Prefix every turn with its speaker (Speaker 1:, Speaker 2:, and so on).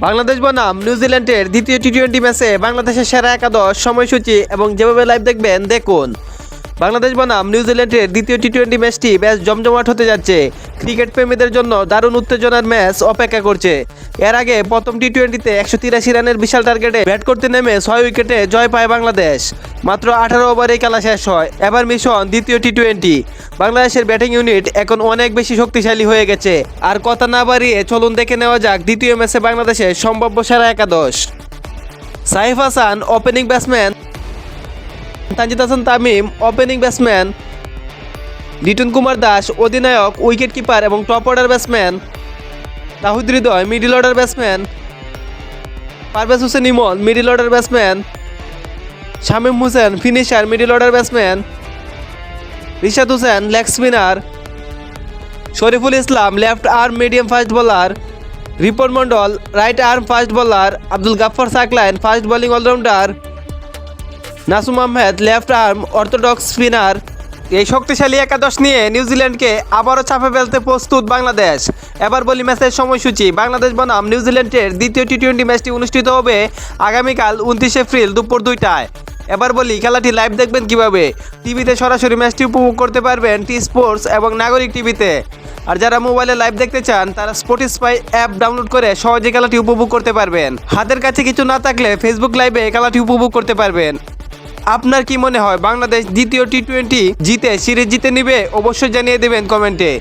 Speaker 1: বাংলাদেশ বনাম নিউজিল্যান্ডের দ্বিতীয় টি-20 ম্যাচে বাংলাদেশের সেরা একাদশ সময়সূচি এবং যেভাবে লাইভ দেখবেন দেখুন। বাংলাদেশ বনাম নিউজিল্যান্ডের দ্বিতীয় টি-20 ম্যাচটি বেশ জমজমাট হতে যাচ্ছে। ক্রিকেট প্রেমীদের জন্য দারুণ উত্তেজনার ম্যাচ অপেক্ষা করছে। এর আগে প্রথম টি-20তে 183 রানের বিশাল টার্গেটে ব্যাট করতে নেমে 6 উইকেটে জয় পায় বাংলাদেশ। মাত্র 18 ওভারে খেলা শেষ হয়। এবার মিশন দ্বিতীয় টি-20। বাংলাদেশের ব্যাটিং ইউনিট এখন অনেক বেশি শক্তিশালী হয়ে গেছে। আর কথা না বাড়িয়ে চলুন দেখে নেওয়া যাক দ্বিতীয় ম্যাচে বাংলাদেশের সম্ভাব্য সেরা একাদশ। Saif Hasan opening batsman, Tanzid Hasan Tamim opening batsman, Liton Kumar Das অধিনায়ক, উইকেট কিপার এবং top order batsman, Towhid Hridoy middle order batsman, Parvez Hossain Emon middle order batsman, Shamim Hossain finisher middle order batsman, Rishad Hossain leg spinner, Shoriful Islam left arm medium fast bowler, Ripon Mondal right arm fast bowler, Abdul Gaffar Saqlain fast bowling allrounder, Nasum Ahmed left arm orthodox spinner. এই শক্তিশালী একাদশ নিয়ে নিউজিল্যান্ডকে আবারও চাপে ফেলতে প্রস্তুত বাংলাদেশ। এবার বলি ম্যাচের সময়সূচি। বাংলাদেশ বনাম নিউজিল্যান্ডের দ্বিতীয় টি-20 ম্যাচটি অনুষ্ঠিত হবে আগামীকাল 29 এপ্রিল দুপুর 2টায়। এবার বলি খেলাটি লাইভ দেখবেন কিভাবে। টিভিতে সরাসরি ম্যাচটি উপভোগ করতে পারবেন টি স্পোর্টস এবং নাগরিক টিভিতে। আর যারা মোবাইলে লাইভ দেখতে চান তারা স্পটিফাই অ্যাপ ডাউনলোড করে সহজে খেলাটি উপভোগ করতে পারবেন। হাতের কাছে কিছু না থাকলে ফেসবুক লাইভে খেলাটি উপভোগ করতে পারবেন। আপনার কি মনে হয় বাংলাদেশ দ্বিতীয় টি-20 জিতে সিরিজ জিতে নেবে? অবশ্যই জানিয়ে দেবেন কমেন্টে।